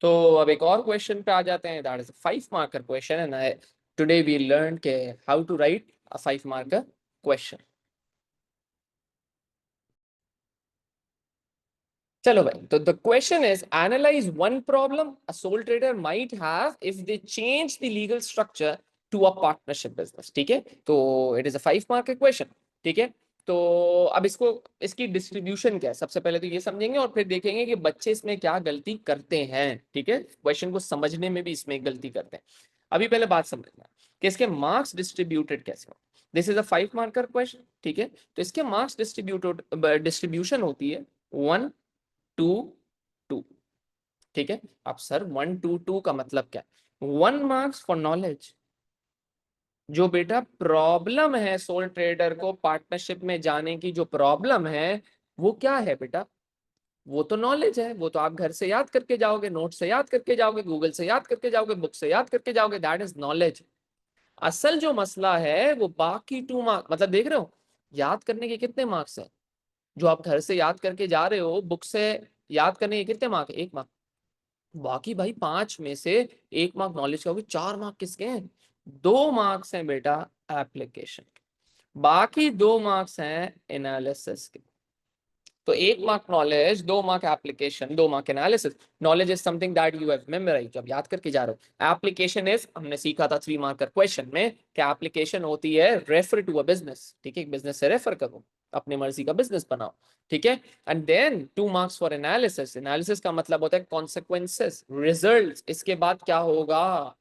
तो अब एक और क्वेश्चन पे आ जाते हैं, that is 5 marker question and today we learn के how to write a 5 marker question. चलो भाई, तो the question is analyse one problem a sole trader might have if they change the legal structure to a partnership business. ठीक है, तो it is a 5 marker question. ठीक है, तो अब इसको, इसकी डिस्ट्रीब्यूशन क्या है, सबसे पहले तो ये समझेंगे और फिर देखेंगे कि बच्चे इसमें क्या गलती करते हैं। ठीक है, क्वेश्चन को समझने में भी इसमें गलती करते हैं। अभी पहले बात समझना कि इसके मार्क्स डिस्ट्रीब्यूटेड कैसे हो। This is a 5 marker question. ठीक है, तो इसके मार्क्स डिस्ट्रीब्यूटेड डिस्ट्रीब्यूशन होती है 1 2 2। ठीक है, अब सर 1 2 2 का मतलब क्या है? 1 मार्क्स फॉर नॉलेज। जो बेटा प्रॉब्लम है सोल ट्रेडर को पार्टनरशिप में जाने की, जो प्रॉब्लम है वो क्या है बेटा? वो तो नॉलेज है, वो तो आप घर से याद करके जाओगे, नोट से याद करके जाओगे, गूगल से याद करके जाओगे, बुक से याद करके जाओगे, दैट इज नॉलेज। असल जो मसला है वो बाकी 2 मार्क, मतलब देख रहे हो याद करने के कितने मार्क्स हैं? जो आप घर से याद करके जा रहे हो, बुक से याद करने के कितने मार्क? 1 मार्क। बाकी भाई 5 में से 1 मार्क नॉलेज का होगी, 4 मार्क किसके हैं? 2 मार्क्स हैं बेटा एप्लीकेशन के, बाकी 2 मार्क्स हैं एनालिसिस के। तो 1 mark knowledge, 2 mark application, 2 mark analysis. Knowledge is something that you have memorise, जब याद करके जा रहे हो। एप्लीकेशन इज, हमने सीखा था 3 मार्कर क्वेश्चन में कि एप्लीकेशन होती है रेफर टू अ बिजनेस। ठीक है, एक बिजनेस से रेफर करो, अपनी मर्जी का बिजनेस बनाओ। ठीक है, and then 2 marks for analysis. Analysis का मतलब होता है कॉन्सिक्वेंसेस, रिजल्ट, इसके बाद क्या होगा।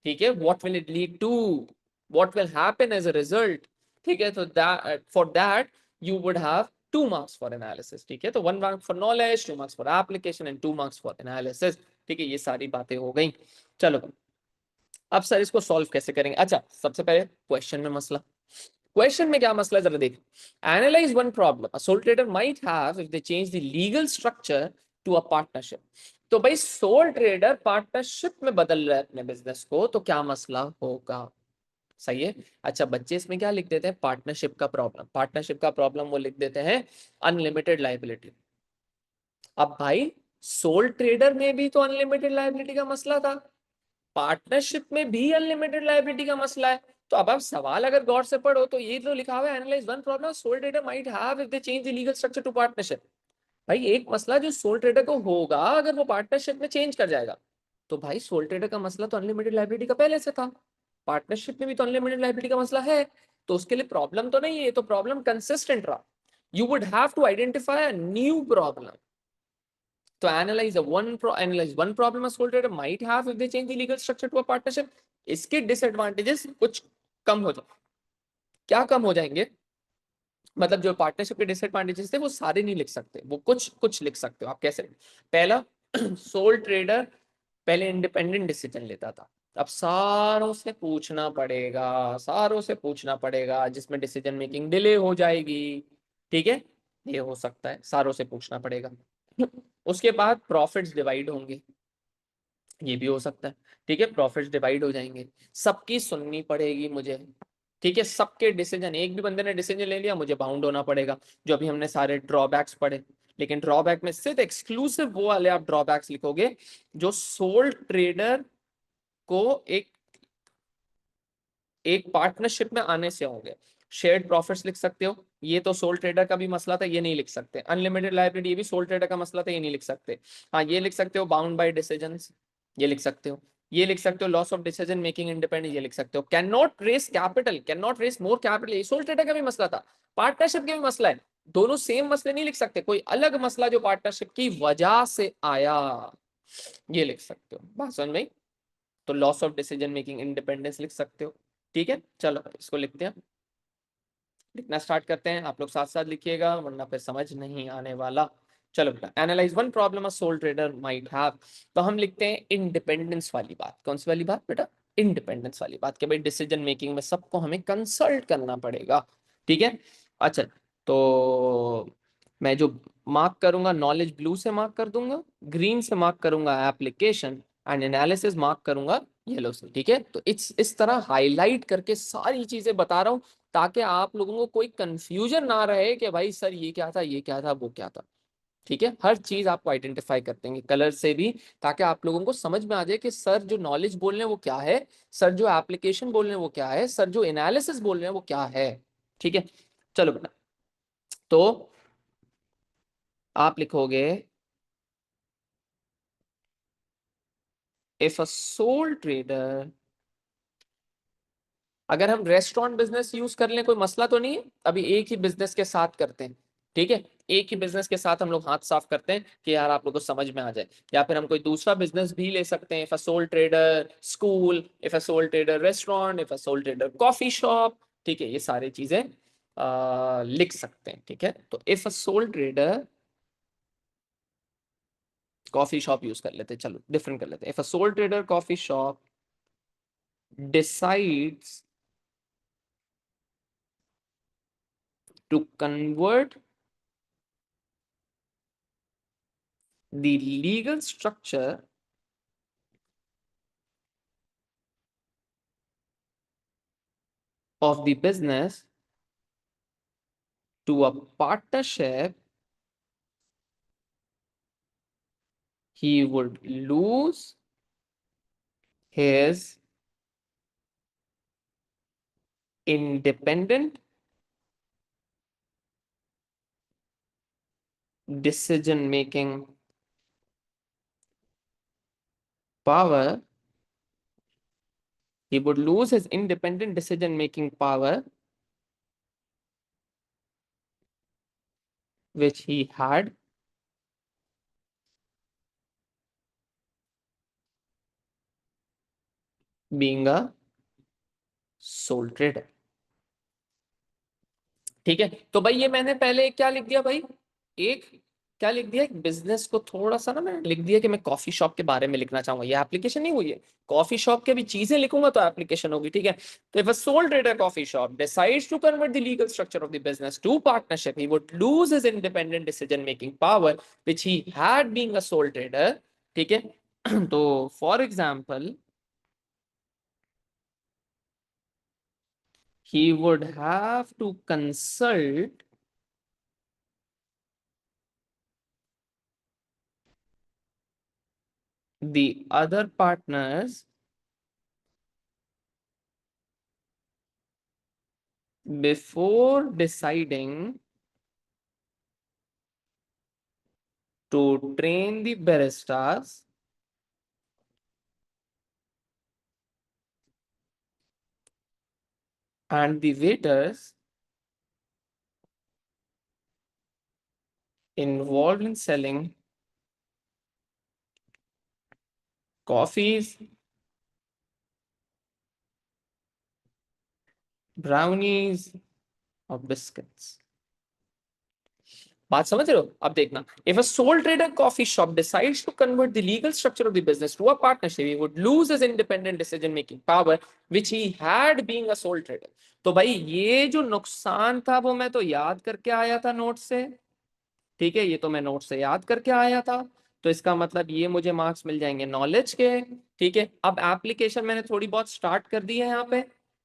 ठीक है, what will it lead to, what will happen as a result. ठीक है, तो that for that you would have 2 marks for analysis. ठीक है, तो 1 mark for knowledge, 2 marks for application and 2 marks for analysis. ठीक है, ये सारी बातें हो गई। चलो अब सर इसको सॉल्व कैसे करेंगे? अच्छा, सबसे पहले क्वेश्चन में मसला, क्वेश्चन में क्या मसला है जरा देख। Analyse one problem a sole trader might have if they change the legal structure to a partnership. तो भाई सोल ट्रेडर पार्टनरशिप में बदल रहा है अपने बिजनेस को, तो क्या मसला होगा? सही है। अच्छा, बच्चे इसमें क्या लिख देते हैं? पार्टनरशिप का प्रॉब्लम। पार्टनरशिप का प्रॉब्लम वो लिख देते हैं अनलिमिटेड लाइबिलिटी। अब भाई सोल ट्रेडर में भी तो अनलिमिटेड लाइबिलिटी का मसला था, पार्टनरशिप में भी अनलिमिटेड लाइबिलिटी का मसला है। तो अब आप सवाल अगर गौर से पढ़ो तो ये तो लिखा हुआ है analyse one problem sole trader might have if they change the legal structure to partnership. भाई एक मसला जो सोल ट्रेडर को होगा अगर वो पार्टनरशिप में चेंज कर जाएगा, तो भाई सोल ट्रेडर का मसला तो अनलिमिटेड लाइबिलिटी का पहले से था, पार्टनरशिप में भी तो अनलिमिटेड लाइबिलिटी का मसला है। तो उसके लिए प्रॉब्लम तो नहीं है, तो प्रॉब्लम कंसिस्टेंट रहा। You would have to identify a new problem. तो analyze one problem a sole trader might have if they change the legal structure to a partnership। इसके डिसएडवांटेजेस कुछ कम हो जाए। क्या कम हो जाएंगे? मतलब जो पार्टनरशिप के डिसएडवांटेजेस थे वो सारे नहीं लिख सकते, वो कुछ कुछ लिख सकते हो आप। कैसे? पहला, सोल ट्रेडर पहले इंडिपेंडेंट डिसीजन लेता था, अब सारों से पूछना पड़ेगा, सारों से पूछना पड़ेगा, जिसमें डिसीजन मेकिंग डिले हो जाएगी। ठीक है, ये हो सकता है, सारों से पूछना पड़ेगा। उसके बाद प्रॉफिट्स डिवाइड होंगे, ये भी हो सकता है। ठीक है, प्रॉफिट्स डिवाइड हो जाएंगे, सबकी सुननी पड़ेगी मुझे। ठीक है, सबके डिसीजन, एक भी बंदे ने डिसीजन ले लिया मुझे बाउंड होना पड़ेगा। जो अभी हमने सारे ड्रॉबैक्स पढ़े, लेकिन ड्रॉबैक में सिर्फ एक्सक्लूसिव वो वाले आप ड्रॉबैक्स लिखोगे जो सोल ट्रेडर को एक एक पार्टनरशिप में आने से होंगे। शेयर्ड प्रॉफिट्स लिख सकते हो, ये तो सोल ट्रेडर का भी मसला था, ये नहीं लिख सकते। अनलिमिटेड लाइबिलिटी, ये भी सोल ट्रेडर का मसला था, ये नहीं लिख सकते। हाँ, ये लिख सकते हो बाउंड बाय डिसीजंस, ये लिख सकते हो। ये लिख सकते हो loss of decision making independence, ये लिख सकते हो। Can not raise capital, can not raise more capital, ये सोल ट्रेडर का भी मसला था, पार्टनरशिप का भी मसला है। दोनों सेम मसले नहीं लिख सकते, कोई अलग मसला जो पार्टनरशिप की वजह से आया, ये लिख सकते हो। बात समझ में आई? तो loss of decision making independence लिख सकते हो। ठीक है, चलो इसको लिखते हैं, लिखना स्टार्ट करते हैं। आप लोग साथ साथ लिखिएगा वरना फिर समझ नहीं आने वाला। चलो बेटा, analyse one problem a sole trader might have. तो हम लिखते हैं इंडिपेंडेंस वाली बात। कौन सी वाली बात बेटा? इंडिपेंडेंस वाली बात, कि भाई डिसीजन मेकिंग में सबको हमें कंसल्ट करना पड़ेगा। ठीक है, अच्छा, तो मैं जो मार्क करूंगा नॉलेज ब्लू से मार्क कर दूंगा, ग्रीन से मार्क करूंगा एप्लीकेशन, एंड एनालिसिस मार्क करूंगा येलो से। ठीक है, तो इस तरह हाईलाइट करके सारी चीजें बता रहा हूं ताकि आप लोगों को कोई कंफ्यूजन ना रहे कि भाई सर ये क्या था, ये क्या था, वो क्या था। ठीक है, हर चीज आपको आइडेंटिफाई कर देंगे कलर से भी, ताकि आप लोगों को समझ में आ जाए कि सर जो नॉलेज बोल रहे हैं वो क्या है, सर जो एप्लीकेशन बोल रहे हैं वो क्या है, सर जो एनालिसिस बोल रहे हैं वो क्या है। ठीक है, चलो बेटा, तो आप लिखोगे इफ अ सोल ट्रेडर, अगर हम रेस्टोरेंट बिजनेस यूज कर लें कोई मसला तो नहीं है, अभी एक ही बिजनेस के साथ करते हैं। ठीक है, एक ही बिजनेस के साथ हम लोग हाथ साफ करते हैं कि यार आप लोग को समझ में आ जाए, या फिर हम कोई दूसरा बिजनेस भी ले सकते हैं, if a sole trader school, if a sole trader restaurant, if a sole trader coffee shop. ठीक है, ये सारी चीजें लिख सकते हैं। ठीक है, तो if a sole trader coffee shop use कर लेते हैं, चलो डिफरेंट कर लेते हैं, if a sole trader coffee shop decides to convert the legal structure of the business to a partnership, he would lose his independent decision making power. He would lose his independent decision making power, which he had being a sole trader. ठीक है, तो भाई ये मैंने पहले क्या लिख दिया भाई, एक क्या लिख दिया, एक बिजनेस को थोड़ा सा ना मैंने लिख दिया कि मैं कॉफी शॉप के बारे में लिखना चाहूंगा, ये एप्लीकेशन नहीं हुई है, कॉफी शॉप के भी चीजें लिखूंगा तो एप्लीकेशन होगी। ठीक है, तो if a sole trader coffee shop decides to convert the legal structure of the business to partnership, he would lose his independent decision making power which he had being a sole trader. ठीक है, तो for example he would have to consult the other partners before deciding to train the baristas and the waiters involved in selling coffees, brownies or biscuits. बात समझ रहे हो, अब देखना, if a sole trader coffee shop decides to convert the legal structure of the business to a partnership, he would lose his independent decision making power which he had being a sole trader. तो भाई ये जो नुकसान था वो मैं तो याद करके आया था नोट से। ठीक है, ये तो मैं नोट से याद करके आया था, तो इसका मतलब ये मुझे मार्क्स मिल जाएंगे नॉलेज के। ठीक है, अब एप्लीकेशन मैंने थोड़ी बहुत स्टार्ट कर दी है यहाँ पे,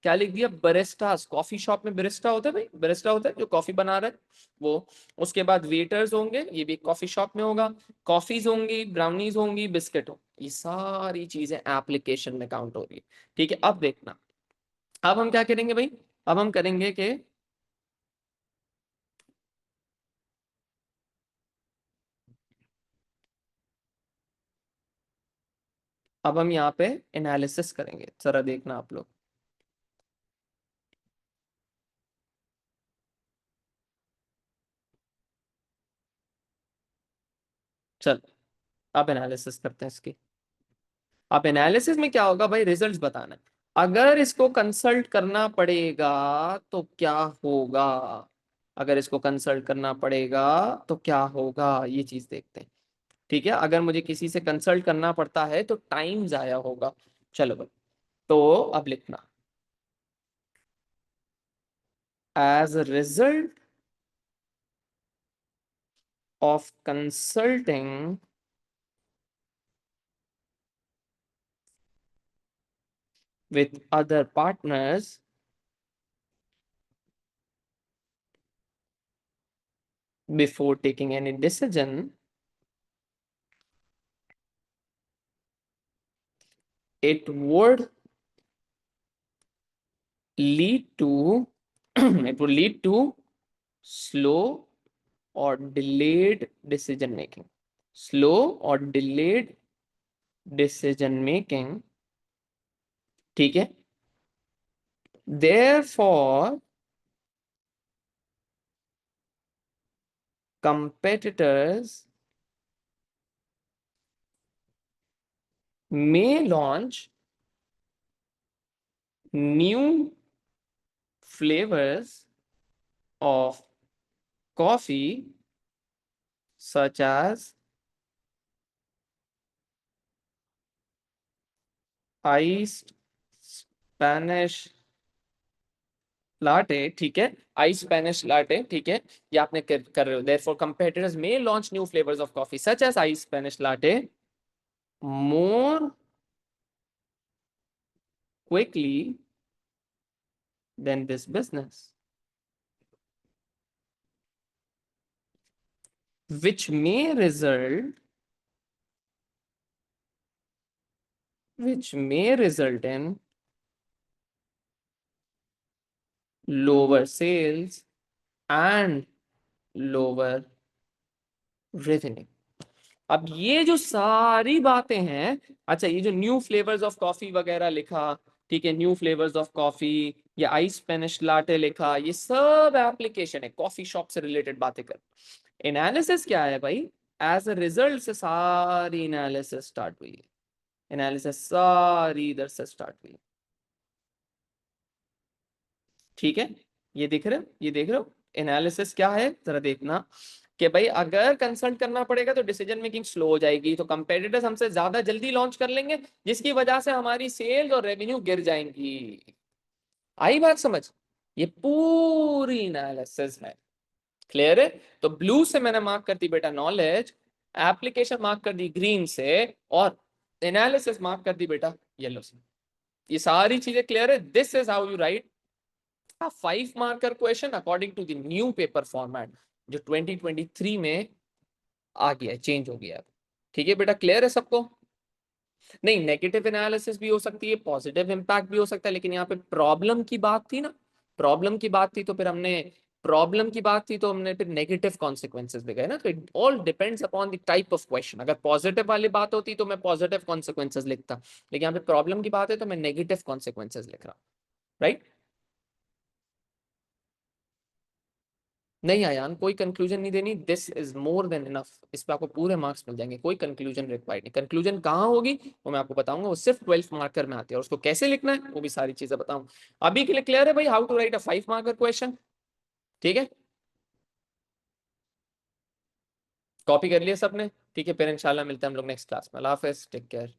क्या लिख दिया, बरिस्टास, कॉफी शॉप में बरिस्टा होता है भाई, बरिस्टा होता है जो कॉफी बना रहा है वो, उसके बाद वेटर्स होंगे, ये भी कॉफी शॉप में होगा, कॉफीज होंगी, ब्राउनीज होंगी, बिस्किट हो, ये सारी चीजें एप्लीकेशन में काउंट हो रही है। ठीक है, अब देखना, अब हम क्या करेंगे भाई, अब हम करेंगे कि अब हम यहाँ पे एनालिसिस करेंगे, जरा देखना आप लोग। चल, अब एनालिसिस करते हैं इसकी। अब एनालिसिस में क्या होगा भाई, रिजल्ट्स बताना है, अगर इसको कंसल्ट करना पड़ेगा तो क्या होगा, अगर इसको कंसल्ट करना पड़ेगा तो क्या होगा, ये चीज देखते हैं। ठीक है, अगर मुझे किसी से कंसल्ट करना पड़ता है तो टाइम जाया होगा। चलो भाई, तो अब लिखना, as a result of consulting with other partners, before taking any decision, it would lead to it would lead to slow or delayed decision making. Slow or delayed decision making. ठीक है. Therefore, competitors may launch new flavors of coffee such as iced Spanish latte. ठीक है, ice Spanish latte. ठीक है, ये आपने कर रहे हो. therefore competitors may launch new flavors of coffee such as ice Spanish latte more quickly than this business, which may result in lower sales and lower revenue. अब ये जो सारी बातें हैं, अच्छा ये जो न्यू फ्लेवर्स ऑफ कॉफी वगैरह लिखा, ठीक है, न्यू फ्लेवर्स ऑफ कॉफी या आइस स्पेनिश लाटे लिखा, ये सब एप्लीकेशन है, कॉफी शॉप से रिलेटेड बातें कर. एनालिसिस क्या है भाई? एज अ रिजल्ट से सारी एनालिसिस स्टार्ट हुई है. एनालिसिस सारी इधर से स्टार्ट हुई. ठीक है, ये देख रहे हो, ये देख रहे हो एनालिसिस क्या है, जरा देखना कि भाई अगर कंसल्ट करना पड़ेगा तो डिसीजन मेकिंग स्लो हो जाएगी, तो कंपेटिटर्स हमसे ज्यादा जल्दी लॉन्च कर लेंगे जिसकी वजह से हमारी सेल्स और रेवेन्यू गिर जाएंगी. आई बात समझ? ये पूरी एनालिसिस है. क्लियर है? तो ब्लू से मैंने मार्क कर दी बेटा नॉलेज, एप्लीकेशन मार्क कर दी ग्रीन से, और एनालिसिस मार्क कर दी बेटा येलो से. ये सारी चीजें क्लियर है? This is how you right a 5 marker question according to the new paper format जो 2023 में आ गया है, चेंज हो गया है. ठीक है बेटा, क्लियर है सबको? नहीं, नेगेटिव एनालिसिस भी हो सकती है, पॉजिटिव इंपैक्ट भी हो सकता है, लेकिन यहाँ पे प्रॉब्लम की बात थी ना, प्रॉब्लम की बात थी तो फिर हमने फिर नेगेटिव कॉन्सिक्वेंसेस भी गए ना. तो it all depends upon the type of question. अगर पॉजिटिव वाली बात होती तो मैं पॉजिटिव कॉन्सिक्वेंसेस लिखता, लेकिन यहाँ पे प्रॉब्लम की बात है तो मैं नेगेटिव कॉन्सिक्वेंसेस लिख रहा. राइट? नहीं आयान, कोई कंक्लूजन नहीं देनी. This is more than enough. इस पे आपको पूरे मार्क्स मिल जाएंगे, कोई कंक्लूजन रिक्वायर्ड नहीं. कंक्लूजन कहाँ होगी वो मैं आपको बताऊंगा, वो सिर्फ 12 मार्कर में आती है, और उसको कैसे लिखना है वो भी सारी चीजें बताऊंगा. अभी के लिए क्लियर है भाई how to write a 5 marker question? ठीक है, कॉपी कर लिया सबने? ठीक है, फिर इंशाल्लाह मिलते हैं हम लोग नेक्स्ट क्लास में. अल्लाह हाफिज, टेक केयर.